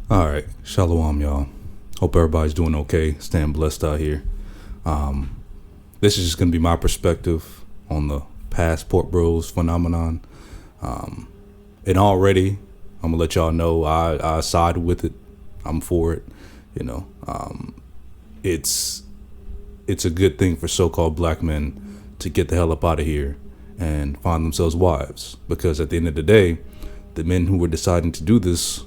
All right, shalom, y'all. Hope everybody's doing okay, staying blessed out here. This is just gonna be my perspective on the passport bros phenomenon. And already, I'm gonna let y'all know I side with it. I'm for it. You know, it's it's a good thing for so-called black men to get the hell up out of here and find themselves wives, because at the end of the day, the men who were deciding to do this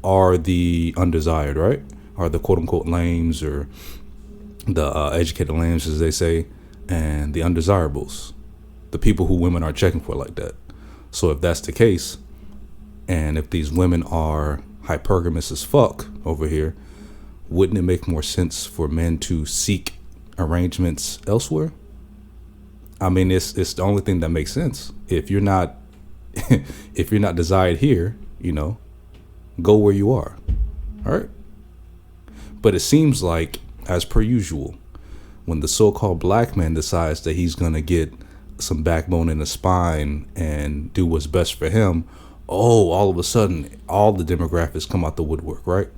are the undesired, right? Are the quote unquote lames, or the educated lames, as they say, and the undesirables, the people who women are checking for like that. So if that's the case, and if these women are hypergamous as fuck over here, wouldn't it make more sense for men to seek arrangements elsewhere? I mean, it's the only thing that makes sense. If you're not if you're not desired here, go where you are. All right. But it seems like, as per usual, when the so-called black man decides that he's gonna get some backbone in the spine and do what's best for him, all of a sudden, all the demographics come out the woodwork, right?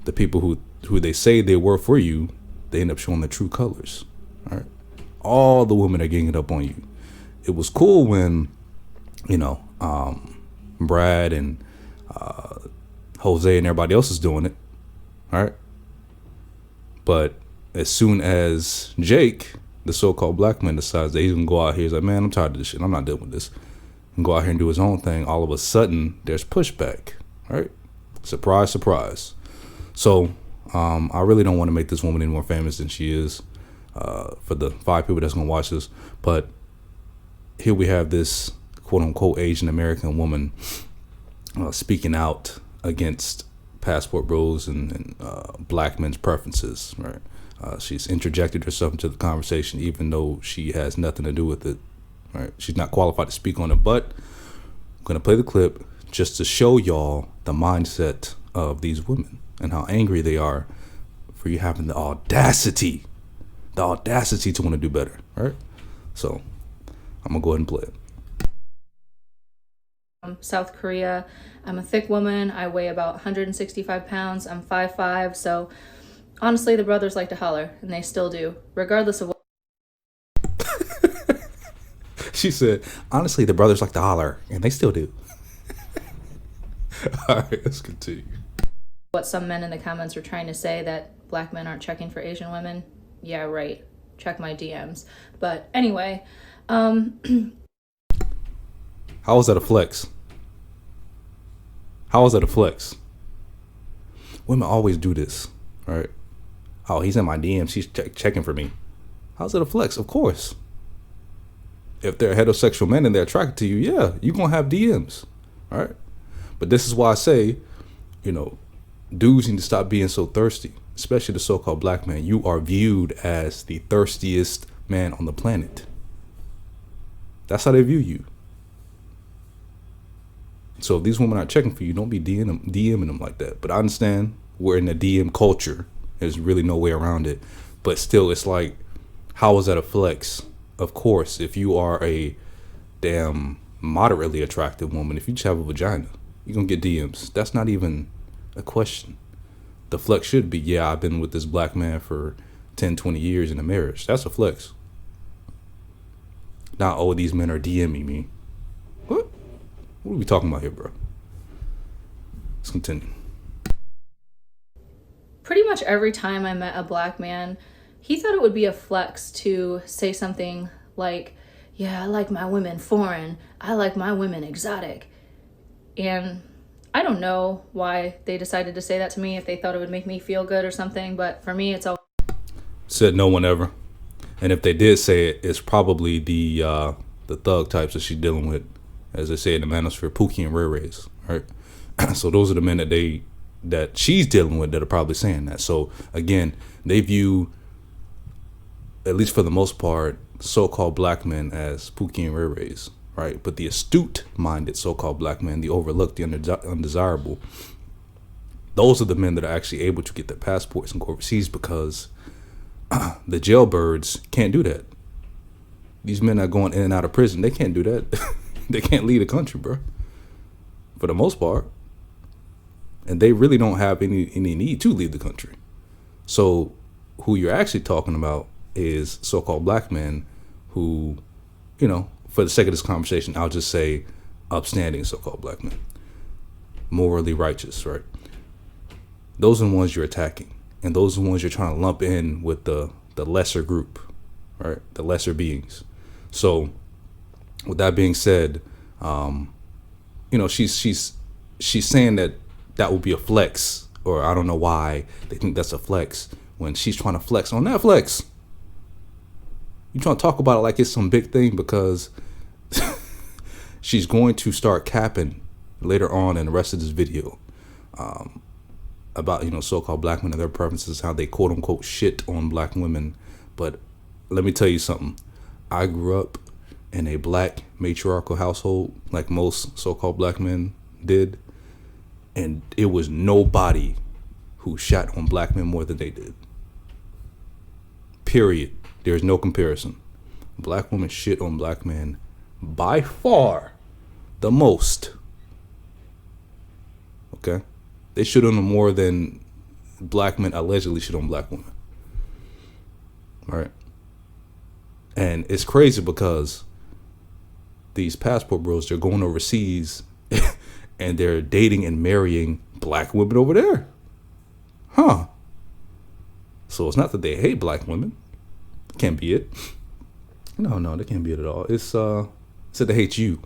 The people who they say they were for you, they end up showing their true colors. All right. All the women are ganging up on you. It was cool when, Brad and Jose and everybody else is doing it. All right. But as soon as Jake, the so-called black man, decides that he's gonna go out here, he's like, man, I'm tired of this shit. I'm not dealing with this. And go out here and do his own thing. All of a sudden, there's pushback. Right? Surprise, surprise. So I really don't want to make this woman any more famous than she is, for the 5 people that's gonna watch this. But here we have this quote unquote Asian American woman speaking out against passport bros and black men's preferences, right? She's interjected herself into the conversation, even though she has nothing to do with it, right? She's not qualified to speak on it, but I'm going to play the clip just to show y'all the mindset of these women and how angry they are for you having the audacity to want to do better, right? So I'm going to go ahead and play it. South Korea. I'm a thick woman. I weigh about 165 pounds. I'm 5'5". So honestly, the brothers like to holler, and they still do, regardless of what. She said, honestly, the brothers like to holler, and they still do. All right, let's continue. What some men in the comments are trying to say, that black men aren't checking for Asian women. Yeah, right. Check my DMs. But anyway, how is that a flex? How is that a flex? Women always do this, right? Oh, he's in my DMs. He's checking for me. How's it a flex? Of course. If they're heterosexual men and they're attracted to you, yeah, you're going to have DMs, all right? But this is why I say, dudes need to stop being so thirsty, especially the so-called black man. You are viewed as the thirstiest man on the planet. That's how they view you. So if these women aren't checking for you, don't be DMing them like that. But I understand we're in a DM culture. There's really no way around it. But still, it's like, how is that a flex? Of course, if you are a damn moderately attractive woman, if you just have a vagina, you're going to get DMs. That's not even a question. The flex should be, yeah, I've been with this black man for 10, 20 years in a marriage. That's a flex. Not, oh, these men are DMing me. What? What are we talking about here, bro? Let's continue. pretty much every time I met a black man, he thought it would be a flex to say something like, yeah, I like my women foreign. I like my women exotic. And I don't know why they decided to say that to me, if they thought it would make me feel good or something. But for me, it's all. Said no one ever. And if they did say it, it's probably the thug types that she's dealing with, as they say in the manosphere, Pookie and Ray Rays, right? So those are the men that she's dealing with that are probably saying that. So again, they view, at least for the most part, so-called black men as Pookie and Ray Rays, right? But the astute-minded so-called black men, the overlooked, the undesirable, those are the men that are actually able to get their passports and go overseas, because the jailbirds can't do that. These men are going in and out of prison. They can't do that. They can't leave the country, bro. For the most part. and they really don't have any need to leave the country. So who you're actually talking about is so-called black men who, for the sake of this conversation, I'll just say upstanding so-called black men, morally righteous, right? Those are the ones you're attacking, and those are the ones you're trying to lump in with the lesser group, right? The lesser beings. So with that being said, she's saying that would be a flex, or I don't know why they think that's a flex when she's trying to flex on Netflix. You trying to talk about it like it's some big thing because she's going to start capping later on in the rest of this video about so-called black men and their preferences, how they quote unquote shit on black women. But let me tell you something. I grew up in a black matriarchal household, like most so-called black men did, and it was nobody who shat on black men more than they did. Period. There's no comparison. Black women shit on black men by far the most. Okay? They shit on them more than black men allegedly shit on black women. All right? And it's crazy because these passport bros, they're going overseas and they're dating and marrying black women over there. Huh. So it's not that they hate black women. Can't be it. No, that can't be it at all. It's said they hate you.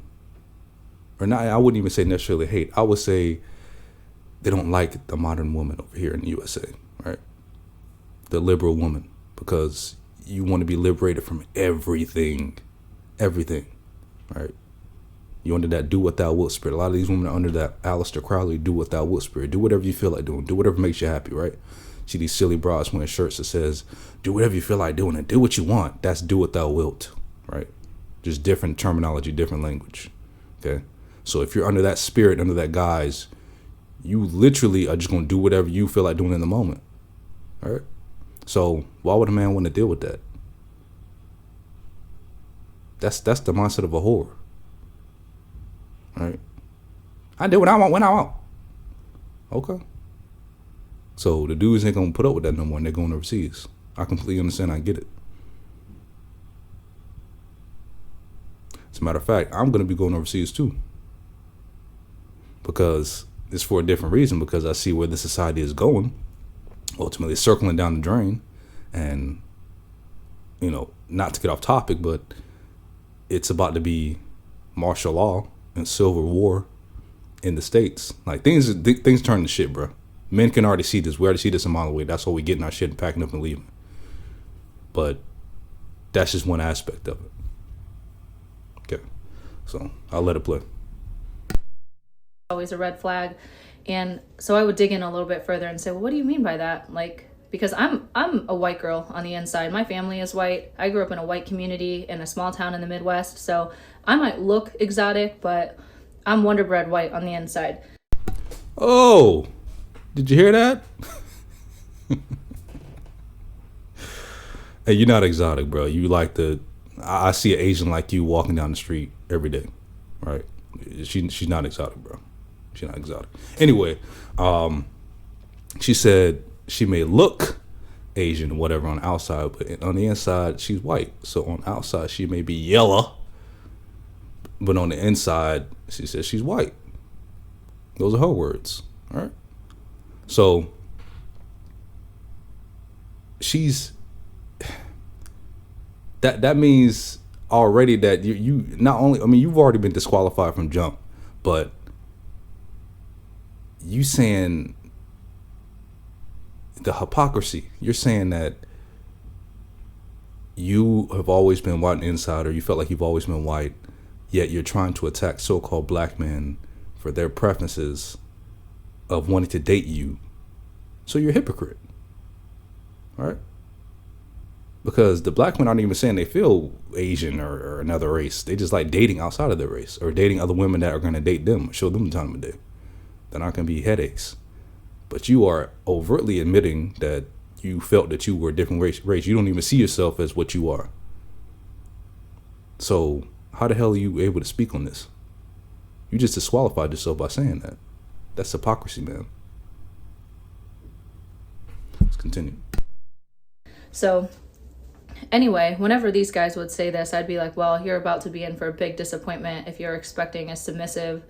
Or not, I wouldn't even say necessarily hate. I would say they don't like the modern woman over here in the USA, right? The liberal woman, because you want to be liberated from everything, right? You're under that do what thou wilt spirit. A lot of these women are under that Aleister Crowley do what thou wilt spirit. Do whatever you feel like doing. Do whatever makes you happy, right? See these silly bras wearing shirts that says, do whatever you feel like doing and do what you want. That's do what thou wilt, right? Just different terminology, different language, okay? So if you're under that spirit, under that guise, you literally are just going to do whatever you feel like doing in the moment, all right? So why would a man want to deal with that? That's the mindset of a whore, all right? I do what I want when I want. Okay. So the dudes ain't gonna put up with that no more, and they're going overseas. I completely understand. I get it. As a matter of fact, I'm gonna be going overseas too, because it's for a different reason. Because I see where the society is going, ultimately circling down the drain, and not to get off topic, but it's about to be martial law and civil war in the States. Like things turn to shit, bro. Men can already see this. We already see this a mile away. That's why we getting our shit and packing up and leaving. But that's just one aspect of it. Okay. So I'll let it play. Always a red flag. And so I would dig in a little bit further and say, well, what do you mean by that? Like, because I'm a white girl on the inside. My family is white. I grew up in a white community in a small town in the Midwest. So I might look exotic, but I'm Wonder Bread white on the inside. Oh, did you hear that? Hey, you're not exotic, bro. You like I see an Asian like you walking down the street every day, right? She's not exotic, bro. She's not exotic. Anyway, she said she may look Asian or whatever on the outside, but on the inside she's white. So on the outside she may be yellow, but on the inside she says she's white. Those are her words, all right? So she's that means already that you not only, I mean, you've already been disqualified from jump, but you saying the hypocrisy. You're saying that you have always been white on the inside, or you felt like you've always been white, yet you're trying to attack so-called black men for their preferences of wanting to date you. So you're a hypocrite, all right? Because the black men aren't even saying they feel Asian or another race. They just like dating outside of their race, or dating other women that are going to date them, show them the time of day. They're not going to be headaches. But you are overtly admitting that you felt that you were a different race. You don't even see yourself as what you are. So how the hell are you able to speak on this? You just disqualified yourself by saying that. That's hypocrisy, man. Continue. So anyway, whenever these guys would say this, I'd be like, well, you're about to be in for a big disappointment if you're expecting a submissive,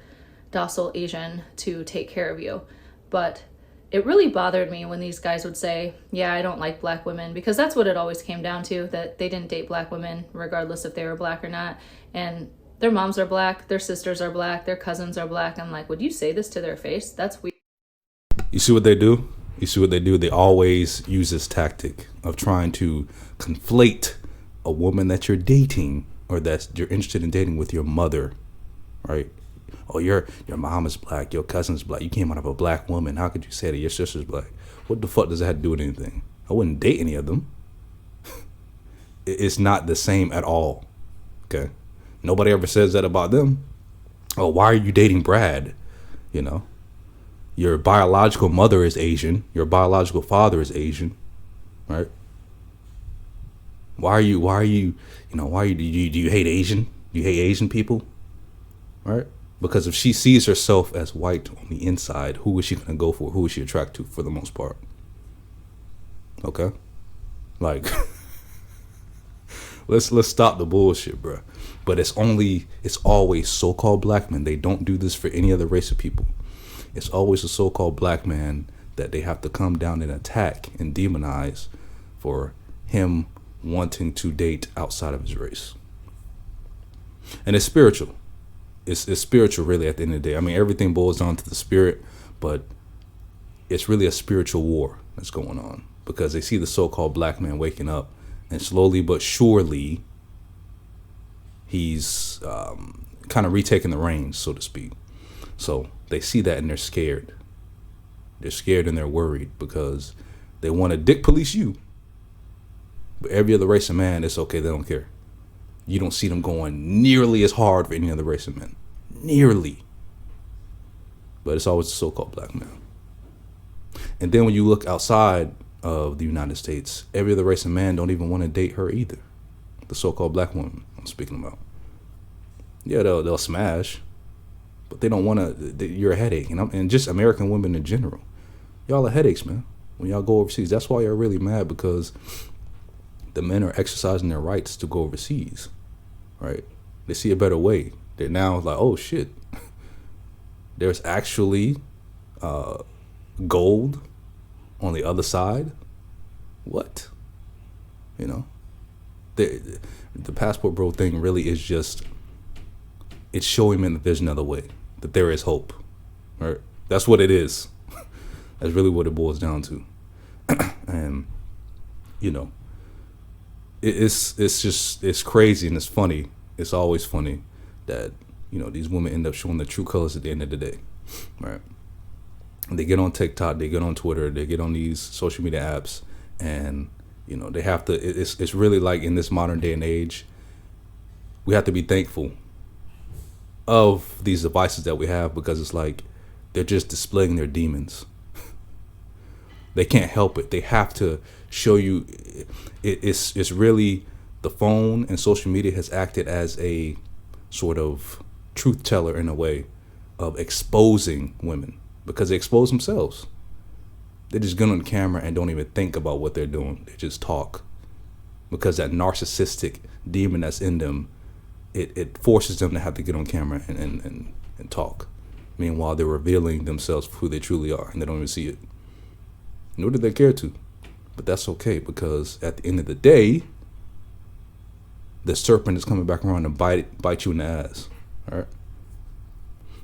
docile Asian to take care of you. But it really bothered me when these guys would say, yeah, I don't like black women, because that's what it always came down to, that they didn't date black women regardless if they were black or not. And their moms are black, their sisters are black, their cousins are black. I'm like, would you say this to their face? That's weird. You see what they do? You see what they do? They always use this tactic of trying to conflate a woman that you're dating or that you're interested in dating with your mother, right? Oh, your mom is black, your cousin's black, you came out of a black woman. How could you say that your sister's black? What the fuck does that have to do with anything? I wouldn't date any of them. It's not the same at all. Okay? Nobody ever says that about them. Oh, why are you dating Brad? You know? Your biological mother is Asian. Your biological father is Asian, right? Do you hate Asian? You hate Asian people, right? Because if she sees herself as white on the inside, who is she going to go for? Who is she attracted to for the most part? Okay? Like, let's stop the bullshit, bro. But it's always so-called black men. They don't do this for any other race of people. It's always a so-called black man that they have to come down and attack and demonize for him wanting to date outside of his race. And it's spiritual. It's spiritual, really, at the end of the day. I mean, everything boils down to the spirit, but it's really a spiritual war that's going on, because they see the so-called black man waking up, and slowly but surely he's kind of retaking the reins, so to speak. So they see that and they're scared. They're scared and they're worried because they want to dick police you. But every other race of man, it's okay. They don't care. You don't see them going nearly as hard for any other race of men. Nearly. But it's always the so-called black man. And then when you look outside of the United States, every other race of man don't even want to date her either. The so-called black woman I'm speaking about. Yeah, they'll smash, but they don't want to. You're a headache. And just American women in general. Y'all are headaches, man. When y'all go overseas, that's why you're really mad, because the men are exercising their rights to go overseas, right? They see a better way. They're now like, oh shit, there's actually gold on the other side. What? You know, the passport bro thing really is just, it's showing him in the vision of the way that there is hope, right? That's what it is. That's really what it boils down to. And you know, it's crazy and it's funny. It's always funny that, you know, these women end up showing their true colors at the end of the day, right? And they get on TikTok, they get on Twitter, they get on these social media apps, and you know, they have to. It's really like, in this modern day and age, we have to be thankful of these devices that we have, because it's like they're just displaying their demons. They can't help it. They have to show you. It's really, the phone and social media has acted as a sort of truth teller in a way of exposing women, because they expose themselves. They just get on the camera and don't even think about what they're doing. They just talk, because that narcissistic demon that's in them, it forces them to have to get on camera and talk. Meanwhile, they're revealing themselves for who they truly are, and they don't even see it. Nor do they care to. But that's okay, because at the end of the day, the serpent is coming back around to bite you in the ass. All right.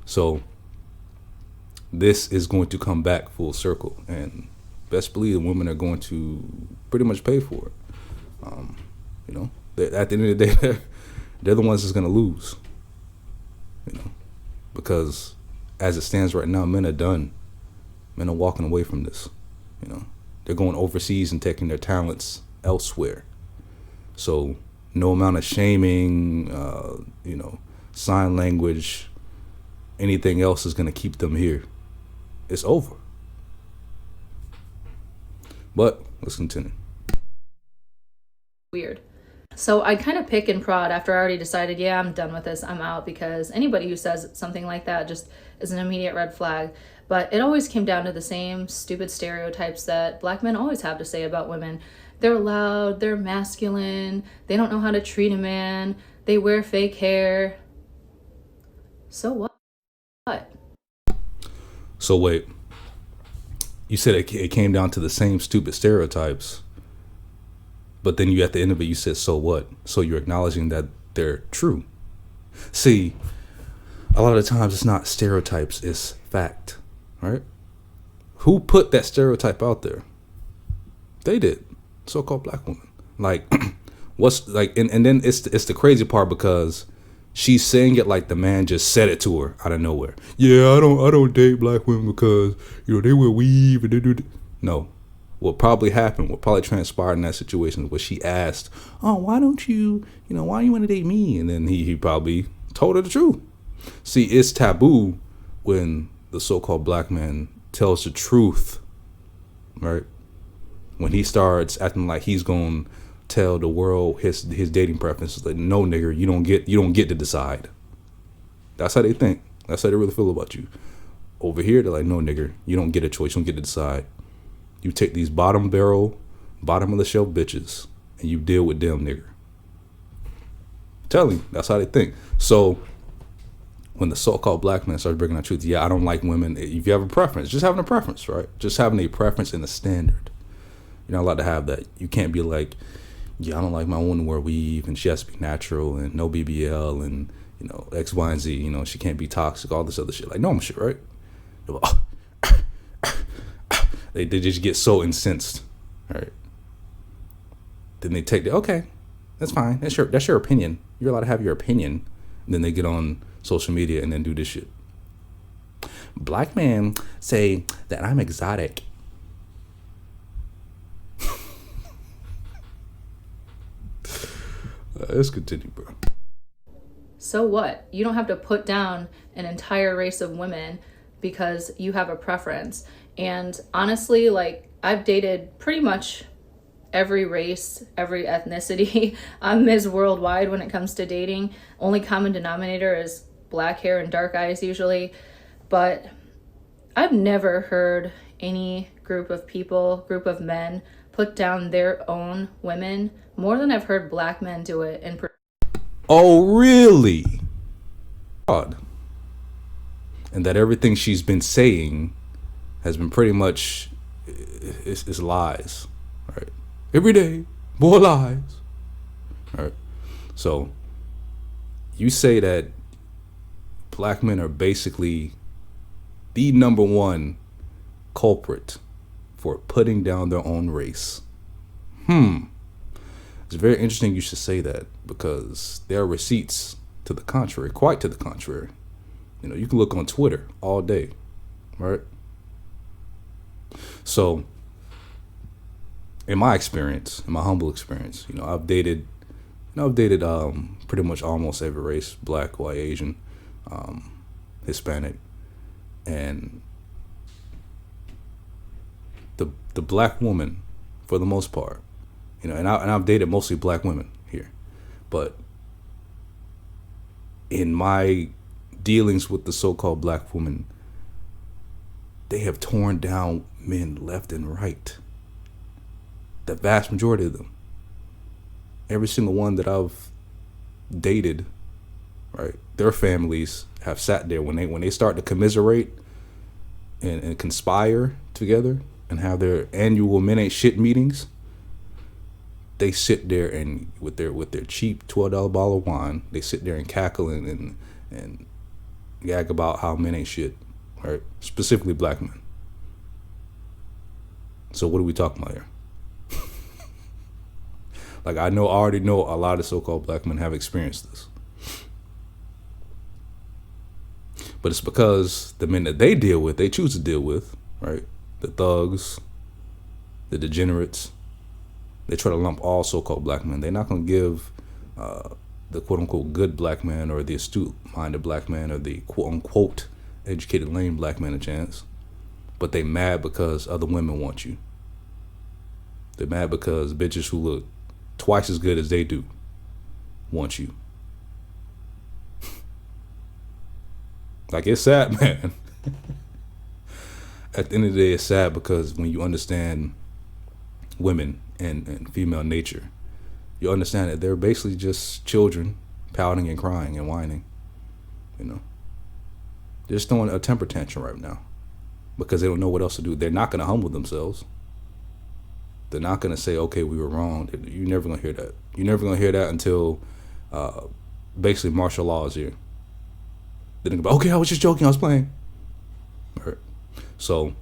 So this is going to come back full circle, and best believe the women are going to pretty much pay for it. You know, at the end of the day, they're the ones that's going to lose. You know, because as it stands right now, men are done. Men are walking away from this. You know, they're going overseas and taking their talents elsewhere. So no amount of shaming, you know, sign language, anything else is going to keep them here. It's over. But let's continue. Weird. So I kind of pick and prod after I already decided, yeah, I'm done with this, I'm out, because anybody who says something like that just is an immediate red flag. But it always came down to the same stupid stereotypes that black men always have to say about women. They're loud, they're masculine, they don't know how to treat a man, they wear fake hair. So what? So wait, you said it came down to the same stupid stereotypes, but then you at the end of it you said so what? So you're acknowledging that they're true. See, a lot of the times it's not stereotypes, it's fact, right? Who put that stereotype out there? They did. So-called black women. Like, what's like, and then it's the crazy part, because she's saying it like the man just said it to her out of nowhere. Yeah, I don't date black women because they wear weave and they do. No, what probably happened, what probably transpired in that situation was she asked, "Oh, why don't you, why do you want to date me?" And then he probably told her the truth. See, it's taboo when the so-called black man tells the truth, right? When he starts acting like he's gonna tell the world his dating preferences, like, no, nigger, you don't get to decide. That's how they think. That's how they really feel about you. Over here, they're like, no, nigger, you don't get a choice. You don't get to decide. You take these bottom of the shelf bitches, and you deal with them, nigger. Tell him, that's how they think. So when the so-called black man starts breaking that truth, yeah, I don't like women. If you have a preference, just having a preference, right? Just having a preference and a standard. You're not allowed to have that. You can't be like, yeah, I don't like my woman to wear weave and she has to be natural and no BBL and, X, Y, and Z. She can't be toxic, all this other shit. Like normal shit, right? They just get so incensed, right? Then they take okay, that's fine. That's your opinion. You're allowed to have your opinion. And then they get on social media and then do this shit. Black men say that I'm exotic. Let's continue, bro. So what? You don't have to put down an entire race of women because you have a preference. And honestly, like, I've dated pretty much every race, every ethnicity. I'm Ms. Worldwide when it comes to dating. Only common denominator is black hair and dark eyes usually. But I've never heard any group of men put down their own women more than I've heard black men do it. Oh, really? God. And that everything she's been saying has been pretty much is lies, right? Every day, more lies, right? So you say that black men are basically the number one culprit for putting down their own race. It's very interesting you should say that, because there are receipts to the contrary, quite to the contrary. You can look on Twitter all day, right? So in my experience, in my humble experience, I've dated pretty much almost every race: black, white, Asian, Hispanic, and the black woman, for the most part, and I've dated mostly black women here, but in my dealings with the so-called black woman, they have torn down men left and right. The vast majority of them. Every single one that I've dated, right? Their families have sat there when they start to commiserate and conspire together and have their annual men ain't shit meetings. They sit there and with their cheap $12 bottle of wine, they sit there and cackle and gag about how men ain't shit, right? Specifically black men. So what are we talking about here? Like, I already know a lot of so-called black men have experienced this. But it's because the men that they choose to deal with, right? The thugs, the degenerates, they try to lump all so-called black men. They're not going to give the quote-unquote good black man or the astute-minded black man or the quote-unquote educated lame black man a chance. But they mad because other women want you. They're mad because bitches who look twice as good as they do wants you. Like, it's sad, man. At the end of the day, it's sad because when you understand women and female nature, you understand that they're basically just children pouting and crying and whining. You know, they're just throwing a temper tantrum right now because they don't know what else to do. They're not going to humble themselves. They're not going to say, okay, we were wrong. You're never going to hear that. You're never going to hear that until basically martial law is here. Then they go, okay, I was just joking. I was playing. Right. So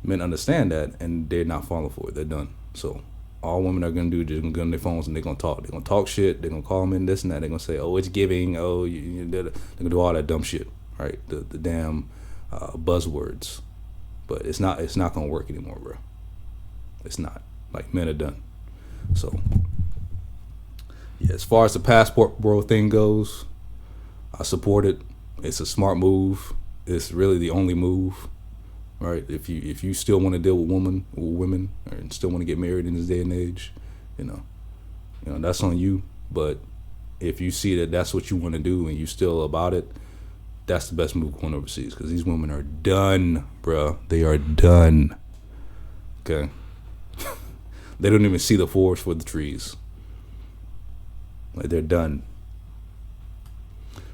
men understand that and they're not falling for it. They're done. So all women are going to do is they're going to get on their phones and they're going to talk. They're going to talk shit. They're going to call them in this and that. They're going to say, oh, it's giving. Oh, they're going to do all that dumb shit. Right. The damn buzzwords. But it's not going to work anymore, bro. It's not. Like, men are done. So, yeah, as far as the passport bro thing goes, I support it. It's a smart move. It's really the only move, right? If you still want to deal with women, and still want to get married in this day and age, you know, that's on you. But if you see that that's what you want to do and you still about it, that's the best move going overseas because these women are done, bro. They are done. Okay. They don't even see the forest for the trees. Like, they're done.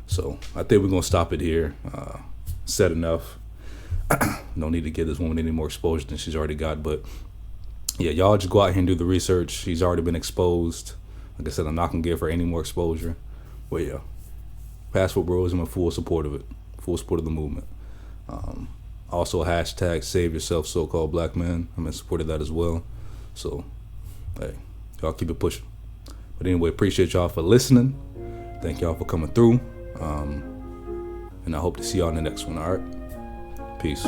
So I think we're gonna stop it here. Said enough. No need to give this woman any more exposure than she's already got. But yeah, y'all just go out here and do the research. She's already been exposed. Like I said, I'm not gonna give her any more exposure. But yeah, Passport Bros, I'm in full support of it. Full support of the movement. Also hashtag Save Yourself So-Called Black Man. I'm in support of that as well. So hey, y'all keep it pushing. But anyway, appreciate y'all for listening. Thank y'all for coming through. And I hope to see y'all in the next one, all right? Peace.